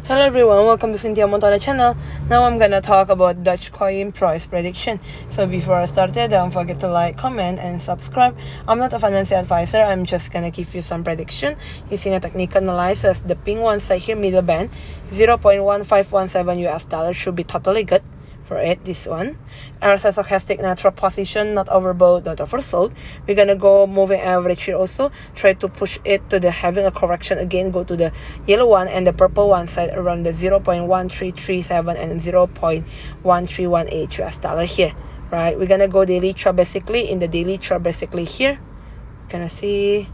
Hello everyone, welcome to Cynthia.montana channel. Now I'm gonna talk about Dogecoin price prediction. So before I started, don't forget to like, comment, and subscribe. I'm not a financial advisor. I'm just gonna give you some prediction using a technical analysis. The pink one side here, middle band, 0.1517 US dollars should be totally good for it. This one, RSI stochastic natural position, not overbought, not oversold. We're gonna go moving average here also, try to push it to the having a correction again, go to the yellow one and the purple one side around the 0.1337 and 0.1318 US dollar here, right? We're gonna go daily chart basically. In the daily chart basically here, you're gonna see,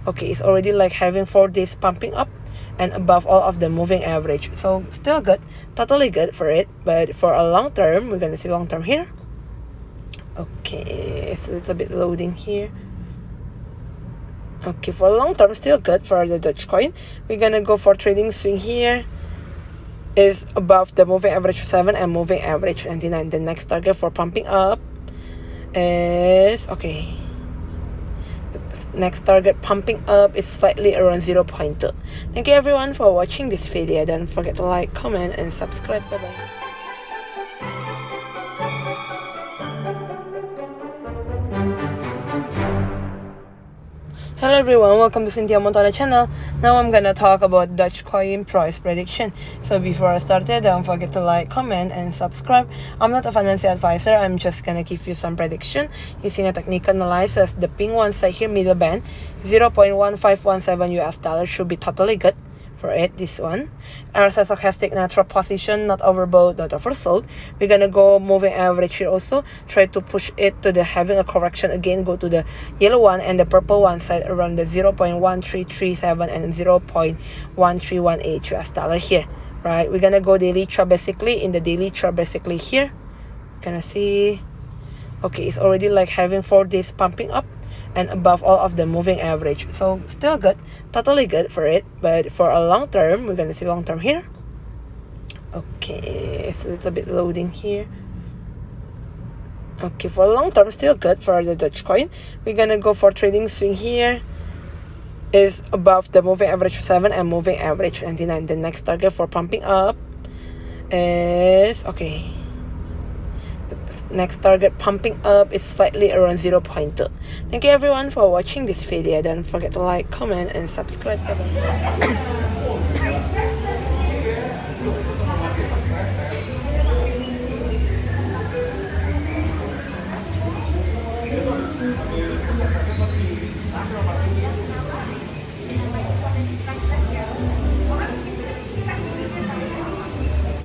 okay, it's already like having 4 days pumping up and above all of the moving average, so still good, totally good for it. But for a long term, we're gonna see long term here. Okay, it's a little bit loading here. Okay, for a long term, still good for the Dogecoin. We're gonna go for trading swing here is above the moving average 7 and moving average 99. The next target for pumping up is, okay, next target pumping up is slightly around 0.2. Thank you everyone for watching this video. Don't forget to like, comment, and subscribe. Bye bye. Hello everyone, welcome to Cynthia.montana channel. Now I'm gonna talk about Dogecoin price prediction. So before I started, don't forget to like, comment, and subscribe. I'm not a financial advisor. I'm just gonna give you some prediction using a technical analysis. The pink one side here, middle band, 0.1517 US dollars should be totally good for it. This one, RSI stochastic natural position, not overbought, not oversold. We're gonna go moving average here also, try to push it to the having a correction again, go to the yellow one and the purple one side around the 0.1337 and 0.1318 US dollar here, right? We're gonna go daily chart basically. In the daily chart basically here, you're gonna see, okay, it's already like having 4 days pumping up and above all of the moving average, so still good, totally good for it. But for a long term, we're gonna see long term here. Okay, it's a little bit loading here. Okay, for a long term, still good for the Dogecoin. We're gonna go for trading swing here is above the moving average 7 and moving average 99. The next target for pumping up is, okay, next target pumping up is slightly around 0.2. Thank you everyone for watching this video. Don't forget to like, comment, and subscribe. Bye bye.